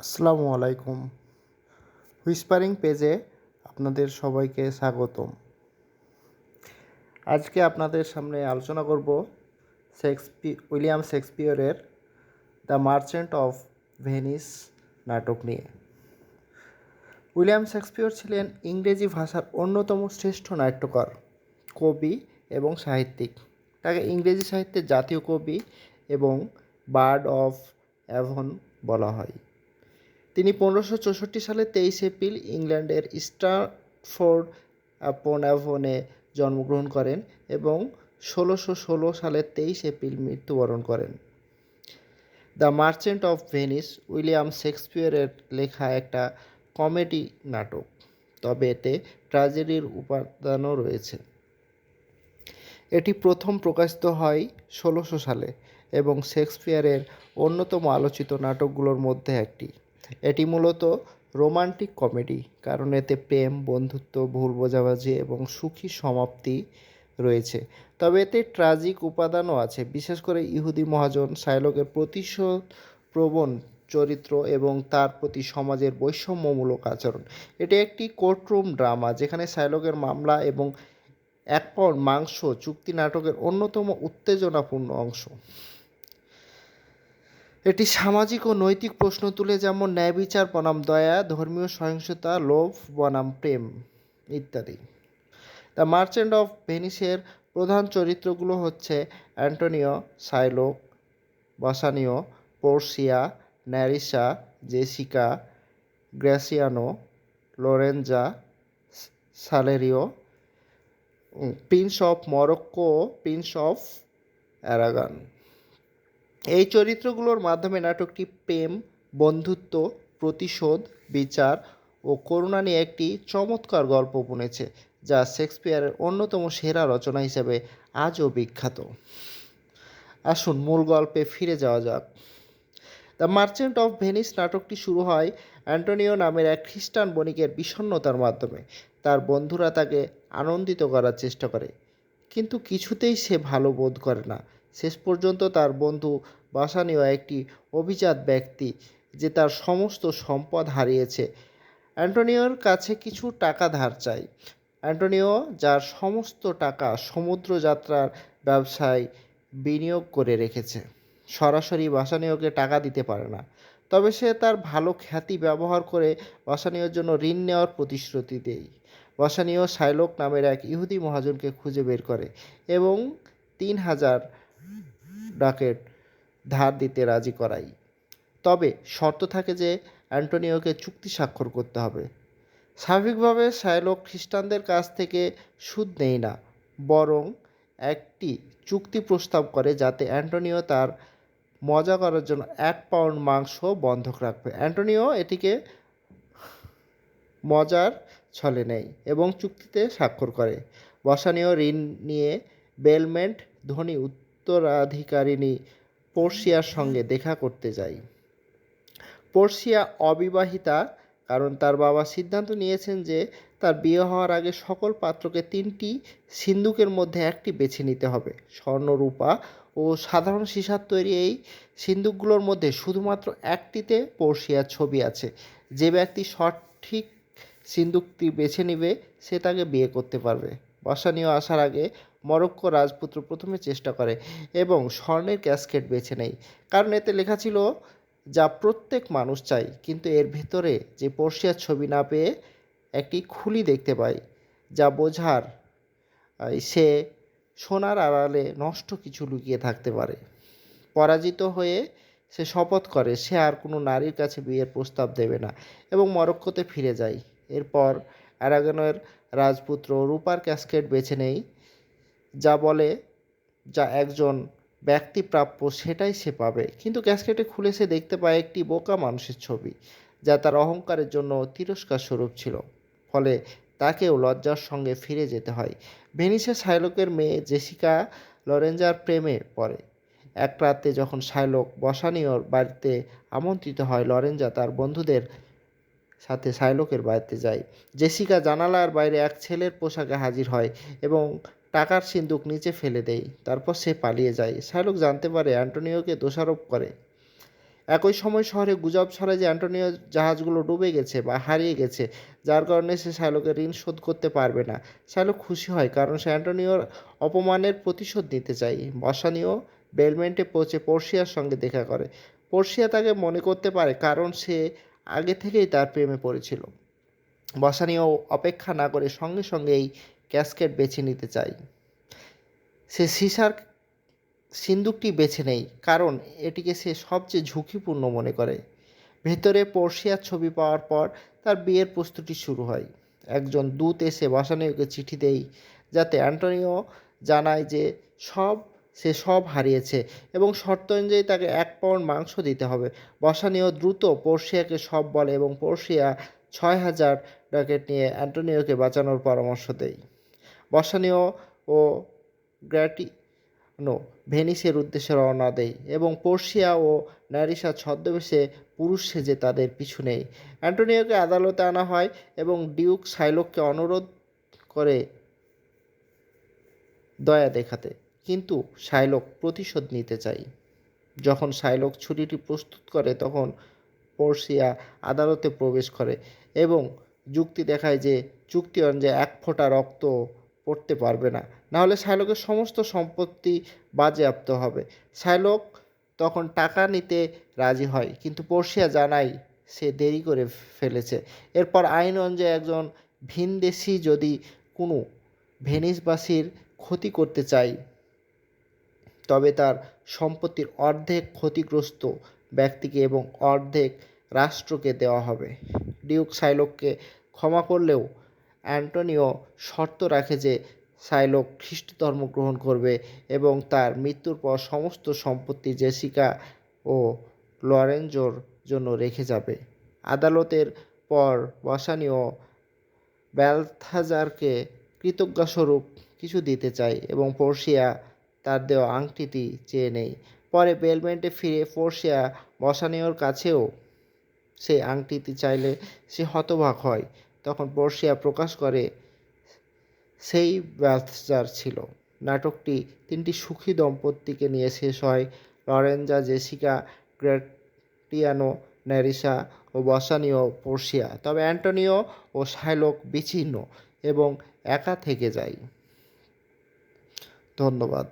আসসালামু আলাইকুম। হুইসপারিং পেজে আপনাদের সবাইকে স্বাগতম। আজকে আপনাদের সামনে আলোচনা করব উইলিয়াম শেক্সপিয়রের দ্য মার্চেন্ট অফ ভেনিস নাটক নিয়ে। উইলিয়াম শেক্সপিয়র ছিলেন ইংরেজি ভাষার অন্যতম শ্রেষ্ঠ নাট্যকার, কবি এবং সাহিত্যিক। তাকে ইংরেজি সাহিত্যের জাতীয় কবি এবং বার্ড অফ অ্যাভন বলা হয়। তিনি 1564 সালে 23 এপ্রিল ইংল্যান্ডের স্ট্রাফোর্ড আপন অ্যাভনে জন্মগ্রহণ করেন এবং 1616 সালের 23 এপ্রিল মৃত্যুবরণ করেন। The merchant of Venice William শেক্সপিয়রের লেখা একটা কমেডি নাটক, তবে এতে ট্র্যাজেডির উপাদানও রয়েছে। এটি প্রথম প্রকাশিত হয় 1600 সালে এবং শেক্সপিয়রের অন্যতম আলোচিত নাটকগুলোর মধ্যে একটি। এটি মূলত রোমান্টিক কমেডি, কারণ এতে প্রেম, বন্ধুত্ব, ভুল বোঝাবুঝি এবং সুখী সমাপ্তি রয়েছে। তবে এতে ট্র্যাজিক উপাদানও আছে, বিশেষ করে ইহুদি মহাজন শাইলকের প্রতিশোধপ্রবণ চরিত্র এবং তার প্রতি সমাজের বৈষম্যমূলক আচরণ। এটি একটি কোর্টরুম ড্রামা যেখানে শাইলকের মামলা এবং 1 পাউন্ড মাংস চুক্তি নাটকের অন্যতম উত্তেজনাপূর্ণ অংশ। এটি সামাজিক ও নৈতিক প্রশ্ন তুলে, যেমন ন্যায় বিচার বনাম দয়া, ধর্মীয় সহিংসতা, লোভ বনাম প্রেম ইত্যাদি। দ্য মার্চেন্ট অফ ভেনিসের প্রধান চরিত্রগুলো হচ্ছে Antonio, Shylock, Bassanio, Portia, Nerissa, Jessica, Gratiano, Lorenzo, Salerio, prince of Morocco, prince of Aragon. এই চরিত্রগুলোর মাধ্যমে নাটকটি প্রেম, বন্ধুত্ব, প্রতিশোধ, বিচার ও করুণা নিয়ে একটি চমৎকার গল্প বুনেছে, যা শেক্সপিয়রের অন্যতম সেরা রচনা হিসেবে আজও বিখ্যাত। আসুন মূল গল্পে ফিরে যাওয়া যাক। দ্য মার্চেন্ট অফ ভেনিস নাটকটি শুরু হয় অ্যান্টোনিও নামের এক খ্রিস্টান বণিকের বিষণ্ণতার মাধ্যমে। তার বন্ধুরা তাকে আনন্দিত করার চেষ্টা করে, কিন্তু কিছুতেই সে ভালো বোধ করে না। শেষ পর্যন্ত তার বন্ধু বাসানিও, একটি অভিজাত ব্যক্তি যে তার সমস্ত সম্পদ হারিয়েছে, অ্যান্টোনিওর কাছে কিছু টাকা ধার চায়। অ্যান্টোনিও, যার সমস্ত টাকা সমুদ্রযাত্রার ব্যবসায় বিনিয়োগ করে রেখেছে, সরাসরি বাসানিওকে টাকা দিতে পারে না। তবে সে তার ভালো খ্যাতি ব্যবহার করে বাসানিওর জন্য ঋণ নেওয়ার প্রতিশ্রুতি দেয়। বাসানিও শাইলক নামের এক ইহুদি মহাজনকে খুঁজে বের করে এবং 3000 ডাকেট ধার দিতে রাজি করায়। তবে শর্ত থাকে যে অ্যান্টোনিওকে চুক্তি স্বাক্ষর করতে হবে। স্বাভাবিকভাবে শাইলক খ্রিস্টানদের কাছ থেকে সুদ নেয় না, বরং একটি চুক্তি প্রস্তাব করে যাতে অ্যান্টোনিও তার মজা করার জন্য 1 পাউন্ড মাংস বন্ধক রাখবে। অ্যান্টোনিও এটিকে মজার ছলে নেয় এবং চুক্তিতে স্বাক্ষর করে। বাসানিও ঋণ নিয়ে বেলমেন্ট ধনী উত্তরাধিকারিণী পোর্সিয়ার সঙ্গে দেখা করতে যায়। পোর্সিয়া অবিবাহিতা, কারণ তার বাবা সিদ্ধান্ত নিয়েছেন যে তার বিয়ে হওয়ার আগে সকল পাত্রকে 3টি সিন্দুকের মধ্যে একটি বেছে নিতে হবে। স্বর্ণ, রূপা ও সাধারণ সীসার তৈরি এই সিন্দুকগুলোর মধ্যে শুধুমাত্র একটিতে পোর্সিয়ার ছবি আছে। যে ব্যক্তি সঠিক সিন্দুকটি বেছে নেবে সে তাকে বিয়ে করতে পারবে। বাসানিও আসার আগে মরক্কো রাজপুত্র প্রথমে চেষ্টা করে এবং স্বর্ণের ক্যাসকেট বেছে নেয়, কারণ এতে লেখা ছিল যা প্রত্যেক মানুষ চায়। কিন্তু এর ভেতরে যে পোর্সিয়ার ছবি না পেয়ে একটি খুলি দেখতে পায়, যা বোঝার সে সোনার আড়ালে নষ্ট কিছু লুকিয়ে থাকতে পারে। পরাজিত হয়ে সে শপথ করে সে আর কোনো নারীর কাছে বিয়ের প্রস্তাব দেবে না এবং মরক্কোতে ফিরে যায়। এরপর অ্যারাগনের রাজপুত্র রূপার ক্যাসকেট বেছে নেয়, যা বলে যা একজন ব্যক্তি প্রাপ্য সেটাই সে পাবে। কিন্তু ক্যাসকেটে খুলে সে দেখতে পায় একটি বোকা মানুষের ছবি, যা তার অহংকারের জন্য তিরস্কার স্বরূপ ছিল। ফলে তাকেও লজ্জার সঙ্গে ফিরে যেতে হয়। ভেনিসে শাইলকের মেয়ে জেসিকা লরেঞ্জার প্রেমে পড়ে। এক রাতে যখন শাইলক বাসানিওর বাড়িতে আমন্ত্রিত হয়, লরেঞ্জা তার বন্ধুদের সাথে শাইলকের বাড়িতে যায়। জেসিকা জানালার বাইরে এক ছেলের পোশাকে হাজির হয় এবং টাকার সিন্দুক নিচে ফেলে দেয়। তারপর সে পালিয়ে যায়। শাইলক জানতে পারে অ্যান্টোনিওকে দোষারোপ করে একই সময় শহরে গুজব ছড়ায় যে অ্যান্টোনিও জাহাজগুলো ডুবে গেছে বা হারিয়ে গেছে, যার কারণে সে শাইলকের ঋণ শোধ করতে পারবে না। শাইলক খুশি হয় কারণ সে অ্যান্টোনিওর অপমানের প্রতিশোধ নিতে চায়। বসানীয় বেলমেন্টে পৌঁছে পোর্সিয়ার সঙ্গে দেখা করে। পোর্সিয়া তাকে মনে করতে পারে কারণ সে আগে থেকেই তার প্রেমে পড়েছিল। বসানীয় অপেক্ষা না করে সঙ্গে সঙ্গে এই ক্যাসকেট বেছে নিতে চায়। সে সিসার সিন্দুকটি বেছে নেয় কারণ এটিকে সে সবচেয়ে ঝুঁকিপূর্ণ মনে করে। ভেতরে পোর্সিয়ার ছবি পাওয়ার পর তার বিয়ের প্রস্তুতি শুরু হয়। একজন দূত এসে বসানীয়কে চিঠি দেয় যাতে অ্যান্টোনিও জানায় যে সে সব হারিয়েছে এবং শর্ত অনুযায়ী তাকে 1 পাউন্ড মাংস দিতে হবে। বসানীয় দ্রুত পোর্সিয়াকে সব বলে এবং পোর্সিয়া 6,000 ডকেট নিয়ে অ্যান্টোনিওকে বাঁচানোর পরামর্শ দেয়। বসানীয় ও গ্র্যাটিনো ভেনিসের উদ্দেশ্যে রওনা দেয় এবং পোর্সিয়া ও ন্যারিসা ছদ্মবেশে পুরুষ সেজে তাদের পিছু নেয়। অ্যান্টোনিওকে আদালতে আনা হয় এবং ডিউক শাইলককে অনুরোধ করে দয়া দেখাতে, কিন্তু শাইলক প্রতিশোধ নিতে চায়। যখন শাইলক ছুরিটি প্রস্তুত করে তখন পোর্সিয়া আদালতে প্রবেশ করে এবং যুক্তি দেখায় যে চুক্তি অনুযায়ী 1 ফোঁটা রক্ত পড়তে পারবে না, নাহলে শাইলকের সমস্ত সম্পত্তি বাজেয়াপ্ত হবে। শাইলক তখন টাকা নিতে রাজি হয়, কিন্তু পোর্সিয়া জানায় সে দেরি করে ফেলেছে। এরপর আইন অনুযায়ী একজন ভিনদেশি যদি কোনো ভেনিসবাসীর ক্ষতি করতে চায় তবে তার সম্পত্তির অর্ধেক ক্ষতিগ্রস্ত ব্যক্তিকে এবং অর্ধেক রাষ্ট্রকে দেওয়া হবে। ডিউক শাইলককে ক্ষমা করলেও অ্যান্টোনিও শর্ত রাখে যে শাইলক খ্রিস্ট ধর্ম গ্রহণ করবে এবং তার মৃত্যুর পর সমস্ত সম্পত্তি জেসিকা ও লরেঞ্জোর জন্য রেখে যাবে। আদালতের পর বসানীয় ব্যালথাজারকে কৃতজ্ঞতাস্বরূপ কিছু দিতে চায় এবং পোর্সিয়া তার দেওয়া আংটিটি চেয়ে নেয়। পরে বেলমেন্টে ফিরে পোর্সিয়া বসানীয়র কাছেও সেই আংটিটি চাইলে সে হতবাক হয়। তখন পোর্সিয়া প্রকাশ করে সেই ব্যালথাজার ছিল। নাটকটি 3টি সুখী দম্পতিকে নিয়ে শেষ হয়: লরেঞ্জা, জেসিকা, গ্র্যাটিয়ানো, ন্যারিসা ও বসানীয় পোর্সিয়া। তবে অ্যান্টোনিও ও শাইলক বিচ্ছিন্ন এবং একা থেকে যায়। ধন্যবাদ।